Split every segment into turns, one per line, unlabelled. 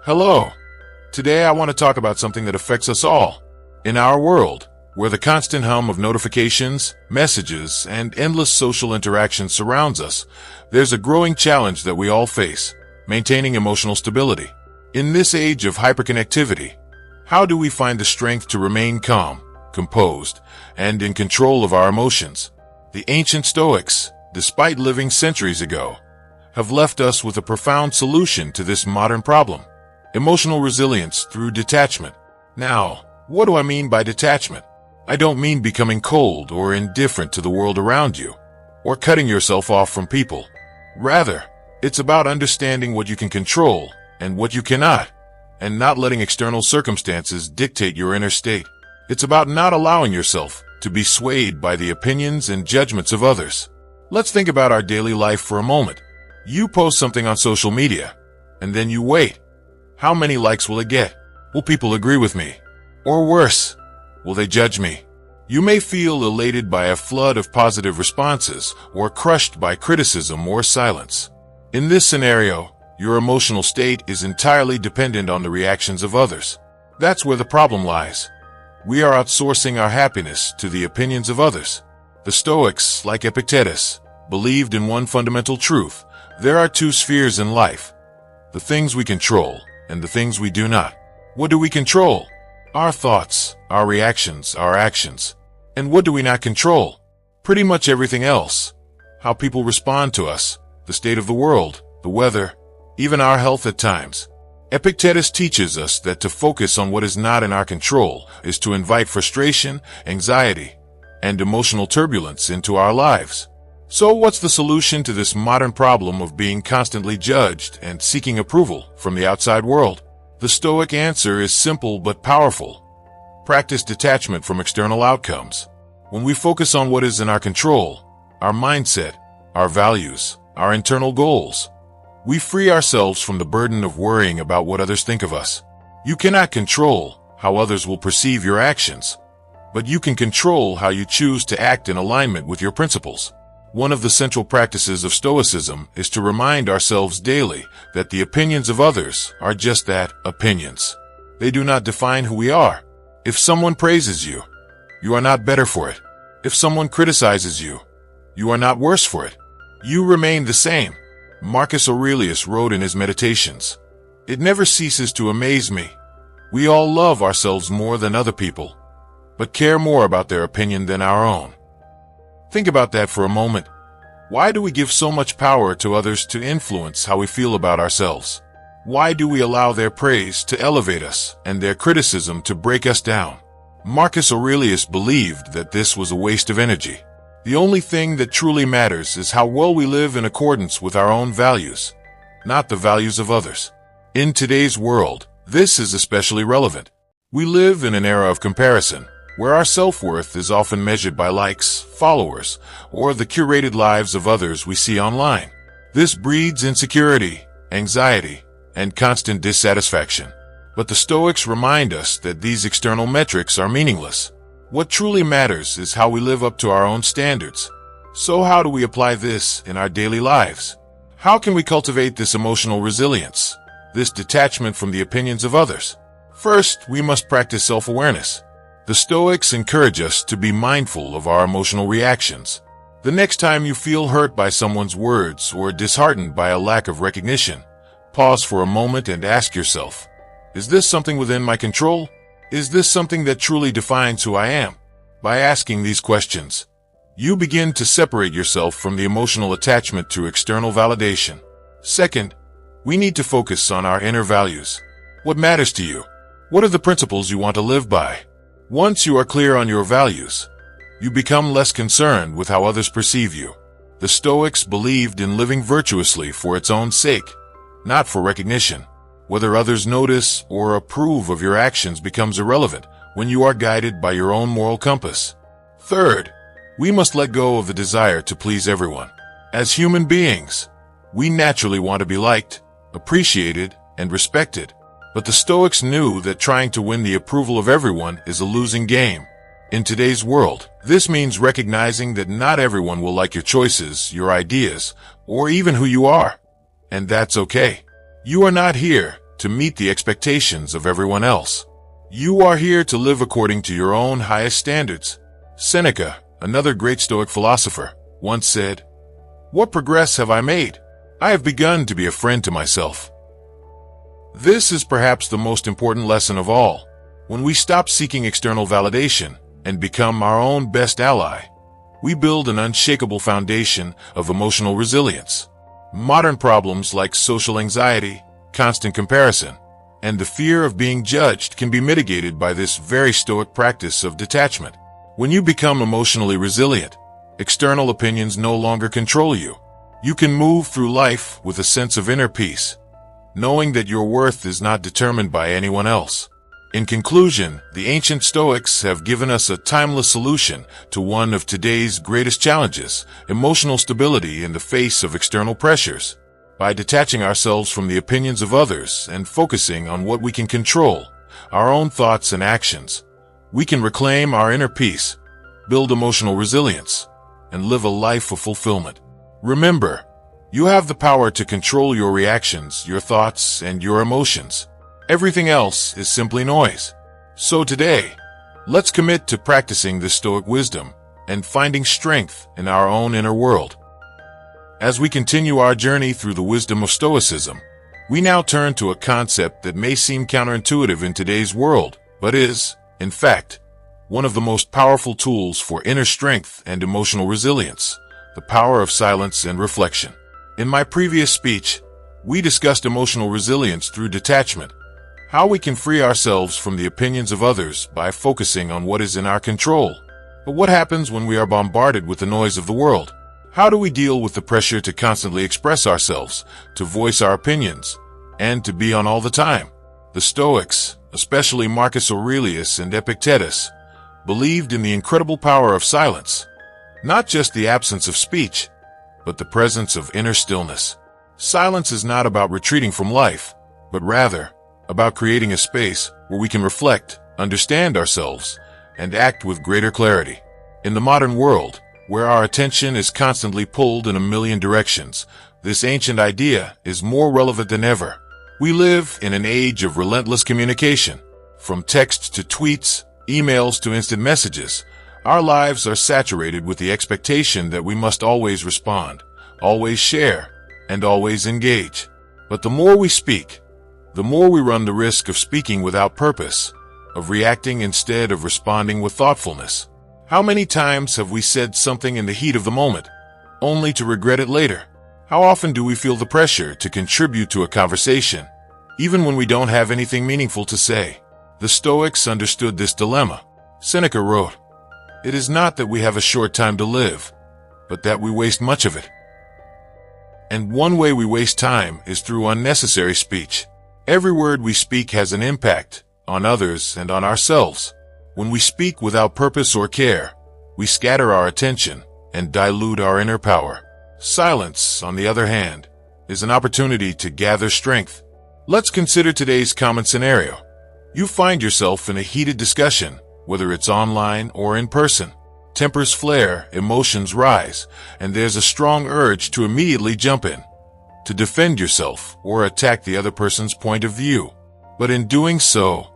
Hello. Today I want to talk about something that affects us all. In our world, where the constant hum of notifications, messages, and endless social interactions surrounds us, there's a growing challenge that we all face: maintaining emotional stability. In this age of hyperconnectivity, how do we find the strength to remain calm, composed, and in control of our emotions? The ancient Stoics, despite living centuries ago, have left us with a profound solution to this modern problem: emotional resilience through detachment. Now, what do I mean by detachment? I don't mean becoming cold or indifferent to the world around you, or cutting yourself off from people. Rather, it's about understanding what you can control and what you cannot, and not letting external circumstances dictate your inner state. It's about not allowing yourself to be swayed by the opinions and judgments of others. Let's think about our daily life for a moment. You post something on social media, and then you wait. How many likes will it get? Will people agree with me? Or worse, will they judge me? You may feel elated by a flood of positive responses, or crushed by criticism or silence. In this scenario, your emotional state is entirely dependent on the reactions of others. That's where the problem lies. We are outsourcing our happiness to the opinions of others. The Stoics, like Epictetus, believed in one fundamental truth: there are two spheres in life: the things we control and the things we do not. What do we control? Our thoughts, our reactions, our actions. And what do we not control? Pretty much everything else. How people respond to us, the state of the world, the weather, even our health at times. Epictetus teaches us that to focus on what is not in our control is to invite frustration, anxiety, and emotional turbulence into our lives. So what's the solution to this modern problem of being constantly judged and seeking approval from the outside world? The Stoic answer is simple but powerful. Practice detachment from external outcomes. When we focus on what is in our control, our mindset, our values, our internal goals, we free ourselves from the burden of worrying about what others think of us. You cannot control how others will perceive your actions, but you can control how you choose to act in alignment with your principles. One of the central practices of Stoicism is to remind ourselves daily that the opinions of others are just that, opinions. They do not define who we are. If someone praises you, you are not better for it. If someone criticizes you, you are not worse for it. You remain the same. Marcus Aurelius wrote in his Meditations, "It never ceases to amaze me. We all love ourselves more than other people, but care more about their opinion than our own." Think about that for a moment. Why do we give so much power to others to influence how we feel about ourselves? Why do we allow their praise to elevate us and their criticism to break us down? Marcus Aurelius believed that this was a waste of energy. The only thing that truly matters is how well we live in accordance with our own values, not the values of others. In today's world, this is especially relevant. We live in an era of comparison, where our self-worth is often measured by likes, followers, or the curated lives of others we see online. This breeds insecurity, anxiety, and constant dissatisfaction. But the Stoics remind us that these external metrics are meaningless. What truly matters is how we live up to our own standards. So how do we apply this in our daily lives? How can we cultivate this emotional resilience, this detachment from the opinions of others? First, we must practice self-awareness. The Stoics encourage us to be mindful of our emotional reactions. The next time you feel hurt by someone's words or disheartened by a lack of recognition, pause for a moment and ask yourself, is this something within my control? Is this something that truly defines who I am? By asking these questions, you begin to separate yourself from the emotional attachment to external validation. Second, we need to focus on our inner values. What matters to you? What are the principles you want to live by? Once you are clear on your values, you become less concerned with how others perceive you. The Stoics believed in living virtuously for its own sake, not for recognition. Whether others notice or approve of your actions becomes irrelevant when you are guided by your own moral compass. Third, we must let go of the desire to please everyone. As human beings, we naturally want to be liked, appreciated, and respected. But the Stoics knew that trying to win the approval of everyone is a losing game. In today's world, this means recognizing that not everyone will like your choices, your ideas, or even who you are. And that's okay. You are not here to meet the expectations of everyone else. You are here to live according to your own highest standards. Seneca, another great Stoic philosopher, once said, "What progress have I made? I have begun to be a friend to myself." This is perhaps the most important lesson of all. When we stop seeking external validation and become our own best ally, we build an unshakable foundation of emotional resilience. Modern problems like social anxiety, constant comparison, and the fear of being judged can be mitigated by this very Stoic practice of detachment. When you become emotionally resilient, external opinions no longer control you. You can move through life with a sense of inner peace, knowing that your worth is not determined by anyone else. In conclusion, the ancient Stoics have given us a timeless solution to one of today's greatest challenges: emotional stability in the face of external pressures. By detaching ourselves from the opinions of others and focusing on what we can control, our own thoughts and actions, we can reclaim our inner peace, build emotional resilience, and live a life of fulfillment. Remember, you have the power to control your reactions, your thoughts, and your emotions. Everything else is simply noise. So today, let's commit to practicing this Stoic wisdom and finding strength in our own inner world. As we continue our journey through the wisdom of Stoicism, we now turn to a concept that may seem counterintuitive in today's world, but is, in fact, one of the most powerful tools for inner strength and emotional resilience: the power of silence and reflection. In my previous speech, we discussed emotional resilience through detachment, how we can free ourselves from the opinions of others by focusing on what is in our control. But what happens when we are bombarded with the noise of the world? How do we deal with the pressure to constantly express ourselves, to voice our opinions, and to be on all the time? The Stoics, especially Marcus Aurelius and Epictetus, believed in the incredible power of silence, not just the absence of speech, but the presence of inner stillness. Silence is not about retreating from life, but rather about creating a space where we can reflect, understand ourselves, and act with greater clarity. In the modern world, where our attention is constantly pulled in a million directions, this ancient idea is more relevant than ever. We live in an age of relentless communication. From texts to tweets, emails to instant messages, our lives are saturated with the expectation that we must always respond, always share, and always engage. But the more we speak, the more we run the risk of speaking without purpose, of reacting instead of responding with thoughtfulness. How many times have we said something in the heat of the moment, only to regret it later? How often do we feel the pressure to contribute to a conversation, even when we don't have anything meaningful to say? The Stoics understood this dilemma. Seneca wrote, "It is not that we have a short time to live, but that we waste much of it." And one way we waste time is through unnecessary speech. Every word we speak has an impact on others and on ourselves. When we speak without purpose or care, we scatter our attention and dilute our inner power. Silence, on the other hand, is an opportunity to gather strength. Let's consider today's common scenario. You find yourself in a heated discussion, whether it's online or in person. Tempers flare, emotions rise, and there's a strong urge to immediately jump in, to defend yourself or attack the other person's point of view. But in doing so,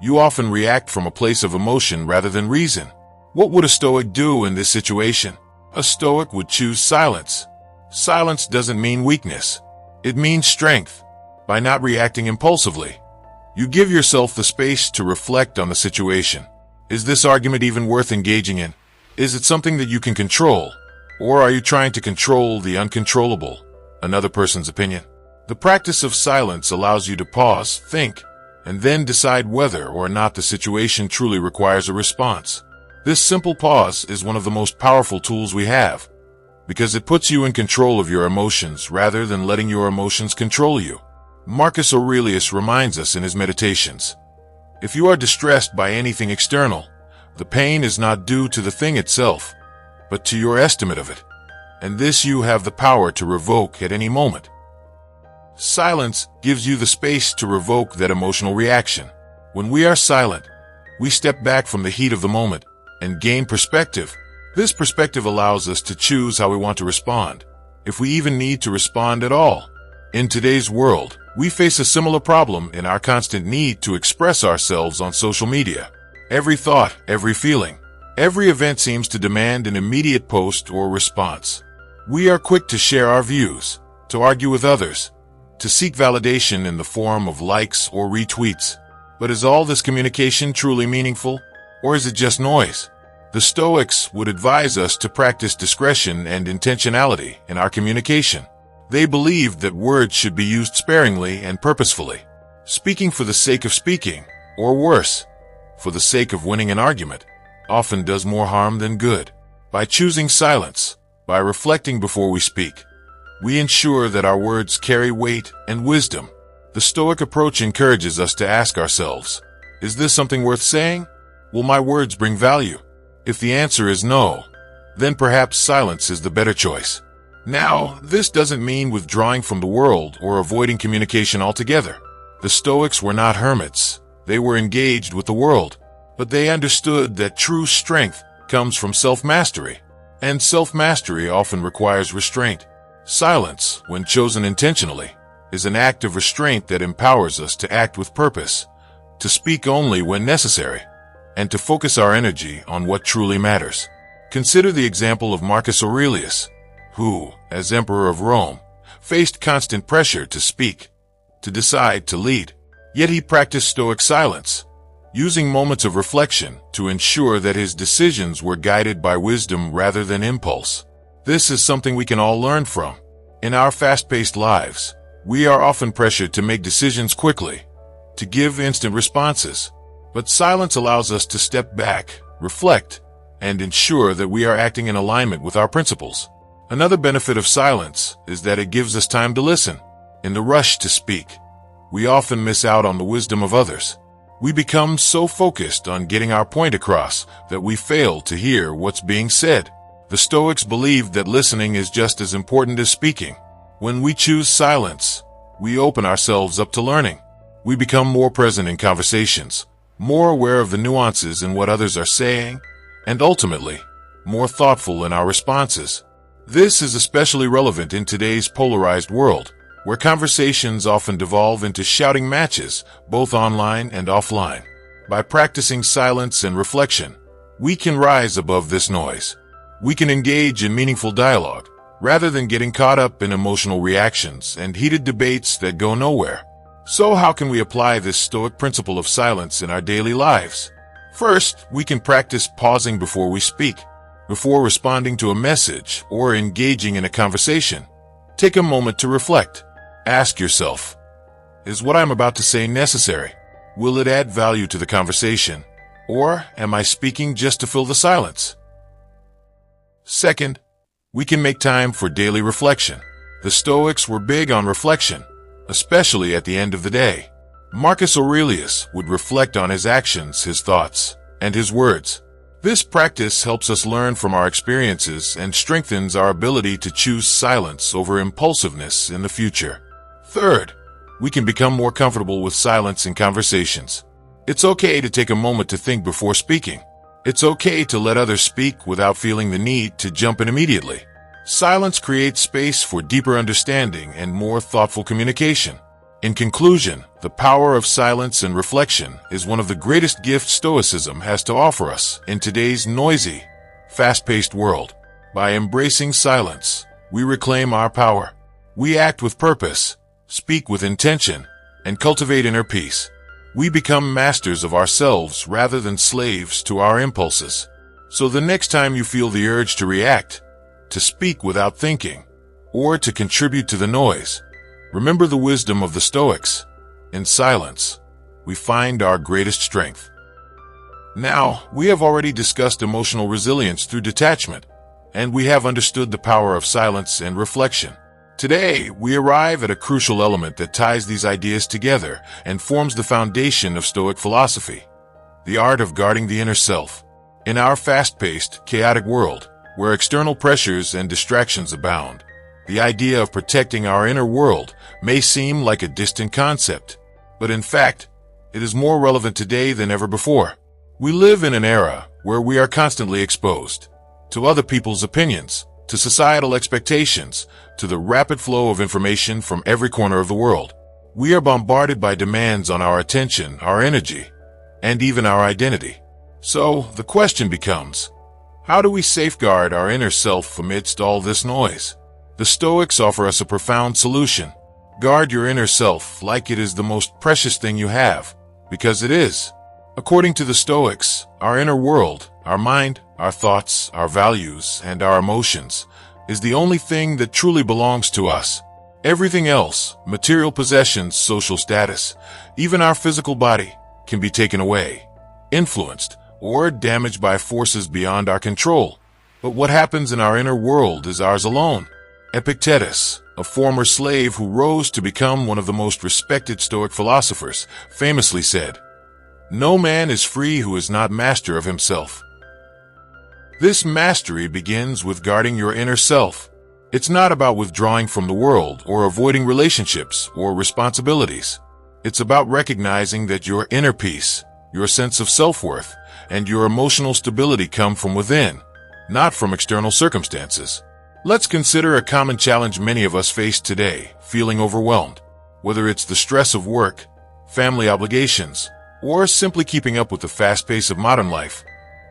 you often react from a place of emotion rather than reason. What would a Stoic do in this situation? A Stoic would choose silence. Silence doesn't mean weakness. It means strength. By not reacting impulsively, you give yourself the space to reflect on the situation. Is this argument even worth engaging in? Is it something that you can control? Or are you trying to control the uncontrollable, another person's opinion? The practice of silence allows you to pause, think, and then decide whether or not the situation truly requires a response. This simple pause is one of the most powerful tools we have, because it puts you in control of your emotions rather than letting your emotions control you. Marcus Aurelius reminds us in his Meditations, if you are distressed by anything external, the pain is not due to the thing itself, but to your estimate of it, and this you have the power to revoke at any moment. Silence gives you the space to revoke that emotional reaction. When we are silent, we step back from the heat of the moment and gain perspective. This perspective allows us to choose how we want to respond, if we even need to respond at all. In today's world, We face a similar problem in our constant need to express ourselves on social media. Every thought, every feeling, every event seems to demand an immediate post or response. We are quick to share our views, to argue with others, to seek validation in the form of likes or retweets. But is all this communication truly meaningful, or is it just noise? The Stoics would advise us to practice discretion and intentionality in our communication. They believed that words should be used sparingly and purposefully. Speaking for the sake of speaking, or worse, for the sake of winning an argument, often does more harm than good. By choosing silence, by reflecting before we speak, we ensure that our words carry weight and wisdom. The Stoic approach encourages us to ask ourselves, is this something worth saying? Will my words bring value? If the answer is no, then perhaps silence is the better choice. Now, this doesn't mean withdrawing from the world or avoiding communication altogether. The Stoics were not hermits. They were engaged with the world, but they understood that true strength comes from self-mastery, and self-mastery often requires restraint. Silence, when chosen intentionally, is an act of restraint that empowers us to act with purpose, to speak only when necessary, and to focus our energy on what truly matters. Consider the example of Marcus Aurelius, who, as Emperor of Rome, faced constant pressure to speak, to decide, to lead. Yet he practiced Stoic silence, using moments of reflection to ensure that his decisions were guided by wisdom rather than impulse. This is something we can all learn from. In our fast-paced lives, we are often pressured to make decisions quickly, to give instant responses. But silence allows us to step back, reflect, and ensure that we are acting in alignment with our principles. Another benefit of silence is that it gives us time to listen. In the rush to speak, we often miss out on the wisdom of others. We become so focused on getting our point across that we fail to hear what's being said. The Stoics believed that listening is just as important as speaking. When we choose silence, we open ourselves up to learning. We become more present in conversations, more aware of the nuances in what others are saying, and ultimately, more thoughtful in our responses. This is especially relevant in today's polarized world, where conversations often devolve into shouting matches, both online and offline. By practicing silence and reflection, we can rise above this noise. We can engage in meaningful dialogue, rather than getting caught up in emotional reactions and heated debates that go nowhere. So how can we apply this Stoic principle of silence in our daily lives? First, we can practice pausing before we speak. Before responding to a message or engaging in a conversation, take a moment to reflect. Ask yourself, is what I'm about to say necessary? Will it add value to the conversation? Or am I speaking just to fill the silence? Second, we can make time for daily reflection. The Stoics were big on reflection, especially at the end of the day. Marcus Aurelius would reflect on his actions, his thoughts, and his words. This practice helps us learn from our experiences and strengthens our ability to choose silence over impulsiveness in the future. Third, we can become more comfortable with silence in conversations. It's okay to take a moment to think before speaking. It's okay to let others speak without feeling the need to jump in immediately. Silence creates space for deeper understanding and more thoughtful communication. In conclusion, the power of silence and reflection is one of the greatest gifts Stoicism has to offer us in today's noisy, fast-paced world. By embracing silence, we reclaim our power. We act with purpose, speak with intention, and cultivate inner peace. We become masters of ourselves rather than slaves to our impulses. So the next time you feel the urge to react, to speak without thinking, or to contribute to the noise, remember the wisdom of the Stoics. In silence, we find our greatest strength. Now, we have already discussed emotional resilience through detachment, and we have understood the power of silence and reflection. Today, we arrive at a crucial element that ties these ideas together and forms the foundation of Stoic philosophy: the art of guarding the inner self. In our fast-paced, chaotic world, where external pressures and distractions abound, the idea of protecting our inner world may seem like a distant concept, but in fact, it is more relevant today than ever before. We live in an era where we are constantly exposed to other people's opinions, to societal expectations, to the rapid flow of information from every corner of the world. We are bombarded by demands on our attention, our energy, and even our identity. So, the question becomes, how do we safeguard our inner self amidst all this noise? The Stoics offer us a profound solution. Guard your inner self like it is the most precious thing you have, because it is. According to the Stoics, our inner world, our mind, our thoughts, our values, and our emotions, is the only thing that truly belongs to us. Everything else, material possessions, social status, even our physical body, can be taken away, influenced, or damaged by forces beyond our control. But what happens in our inner world is ours alone. Epictetus, a former slave who rose to become one of the most respected Stoic philosophers, famously said, "No man is free who is not master of himself." This mastery begins with guarding your inner self. It's not about withdrawing from the world or avoiding relationships or responsibilities. It's about recognizing that your inner peace, your sense of self-worth, and your emotional stability come from within, not from external circumstances. Let's consider a common challenge many of us face today, feeling overwhelmed. Whether it's the stress of work, family obligations, or simply keeping up with the fast pace of modern life,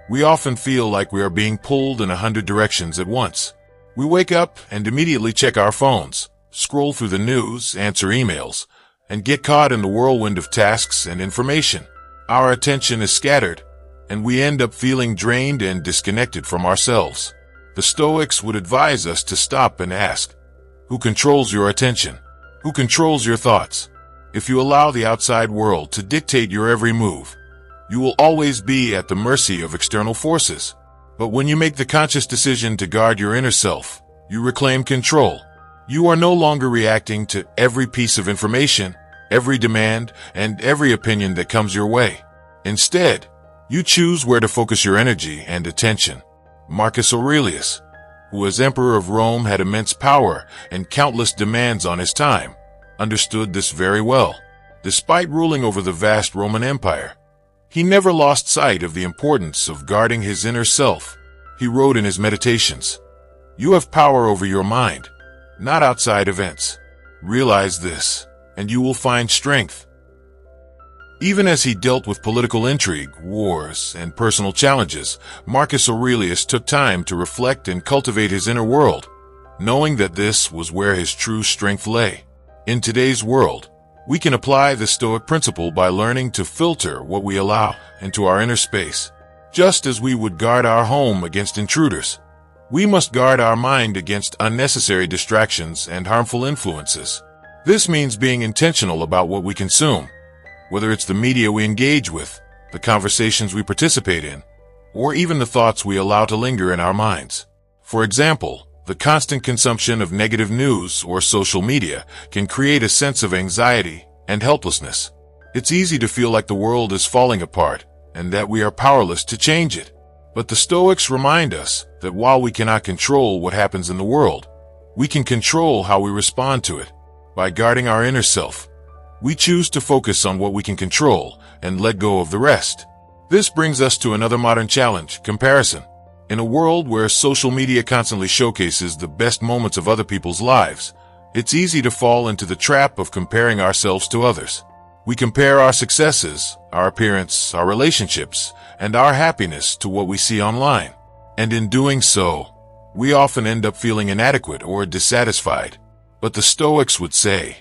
we often feel like we are being pulled in 100 directions at once. We wake up and immediately check our phones, scroll through the news, answer emails, and get caught in the whirlwind of tasks and information. Our attention is scattered, and we end up feeling drained and disconnected from ourselves. The Stoics would advise us to stop and ask, who controls your attention? Who controls your thoughts? If you allow the outside world to dictate your every move, you will always be at the mercy of external forces. But when you make the conscious decision to guard your inner self, you reclaim control. You are no longer reacting to every piece of information, every demand, and every opinion that comes your way. Instead, you choose where to focus your energy and attention. Marcus Aurelius, who as emperor of Rome had immense power and countless demands on his time, understood this very well. Despite ruling over the vast Roman Empire, he never lost sight of the importance of guarding his inner self. He wrote in his meditations, "You have power over your mind, not outside events. Realize this, and you will find strength." Even as he dealt with political intrigue, wars, and personal challenges, Marcus Aurelius took time to reflect and cultivate his inner world, knowing that this was where his true strength lay. In today's world, we can apply the Stoic principle by learning to filter what we allow into our inner space. Just as we would guard our home against intruders, we must guard our mind against unnecessary distractions and harmful influences. This means being intentional about what we consume, whether it's the media we engage with, the conversations we participate in, or even the thoughts we allow to linger in our minds. For example, the constant consumption of negative news or social media can create a sense of anxiety and helplessness. It's easy to feel like the world is falling apart and that we are powerless to change it. But the Stoics remind us that while we cannot control what happens in the world, we can control how we respond to it. By guarding our inner self, we choose to focus on what we can control and let go of the rest. This brings us to another modern challenge, comparison. In a world where social media constantly showcases the best moments of other people's lives, it's easy to fall into the trap of comparing ourselves to others. We compare our successes, our appearance, our relationships, and our happiness to what we see online. And in doing so, we often end up feeling inadequate or dissatisfied. But the Stoics would say,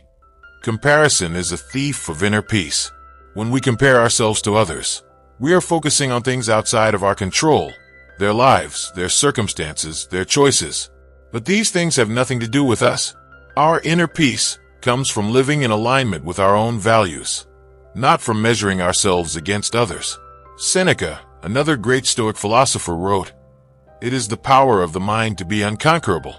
comparison is a thief of inner peace. When we compare ourselves to others, we are focusing on things outside of our control, their lives, their circumstances, their choices. But these things have nothing to do with us. Our inner peace comes from living in alignment with our own values, not from measuring ourselves against others. Seneca, another great Stoic philosopher, wrote, "It is the power of the mind to be unconquerable."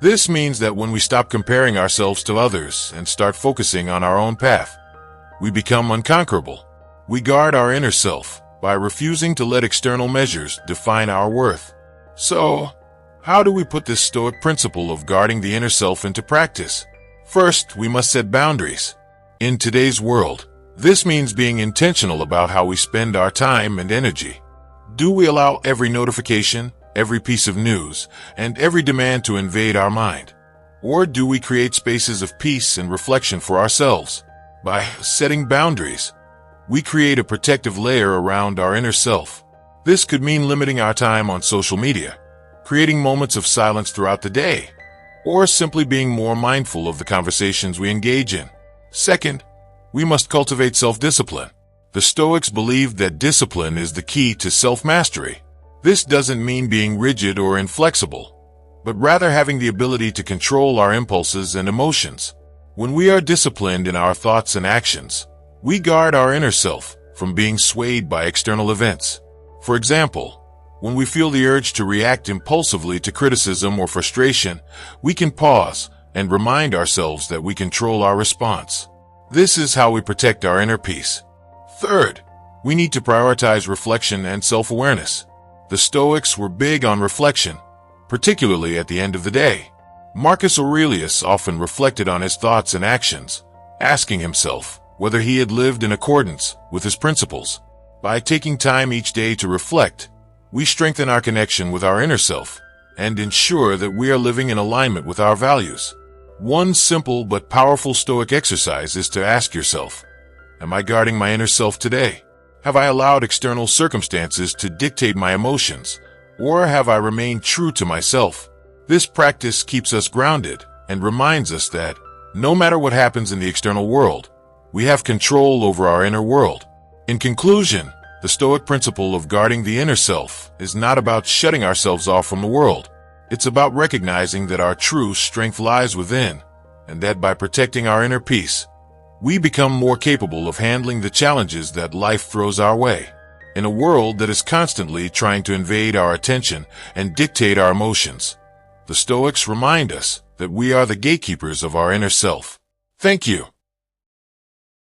This means that when we stop comparing ourselves to others and start focusing on our own path, we become unconquerable. We guard our inner self by refusing to let external measures define our worth. So, how do we put this Stoic principle of guarding the inner self into practice? First, we must set boundaries. In today's world, this means being intentional about how we spend our time and energy. Do we allow every notification, every piece of news, and every demand to invade our mind? Or do we create spaces of peace and reflection for ourselves? By setting boundaries, we create a protective layer around our inner self. This could mean limiting our time on social media, creating moments of silence throughout the day, or simply being more mindful of the conversations we engage in. Second, we must cultivate self-discipline. The Stoics believed that discipline is the key to self-mastery. This doesn't mean being rigid or inflexible, but rather having the ability to control our impulses and emotions. When we are disciplined in our thoughts and actions, we guard our inner self from being swayed by external events. For example, when we feel the urge to react impulsively to criticism or frustration, we can pause and remind ourselves that we control our response. This is how we protect our inner peace. Third, we need to prioritize reflection and self-awareness. The Stoics were big on reflection, particularly at the end of the day. Marcus Aurelius often reflected on his thoughts and actions, asking himself whether he had lived in accordance with his principles. By taking time each day to reflect, we strengthen our connection with our inner self and ensure that we are living in alignment with our values. One simple but powerful Stoic exercise is to ask yourself, am I guarding my inner self today? Have I allowed external circumstances to dictate my emotions, or have I remained true to myself? This practice keeps us grounded and reminds us that, no matter what happens in the external world, we have control over our inner world. In conclusion, the Stoic principle of guarding the inner self is not about shutting ourselves off from the world. It's about recognizing that our true strength lies within, and that by protecting our inner peace, we become more capable of handling the challenges that life throws our way. In a world that is constantly trying to invade our attention and dictate our emotions, the Stoics remind us that we are the gatekeepers of our inner self. Thank you.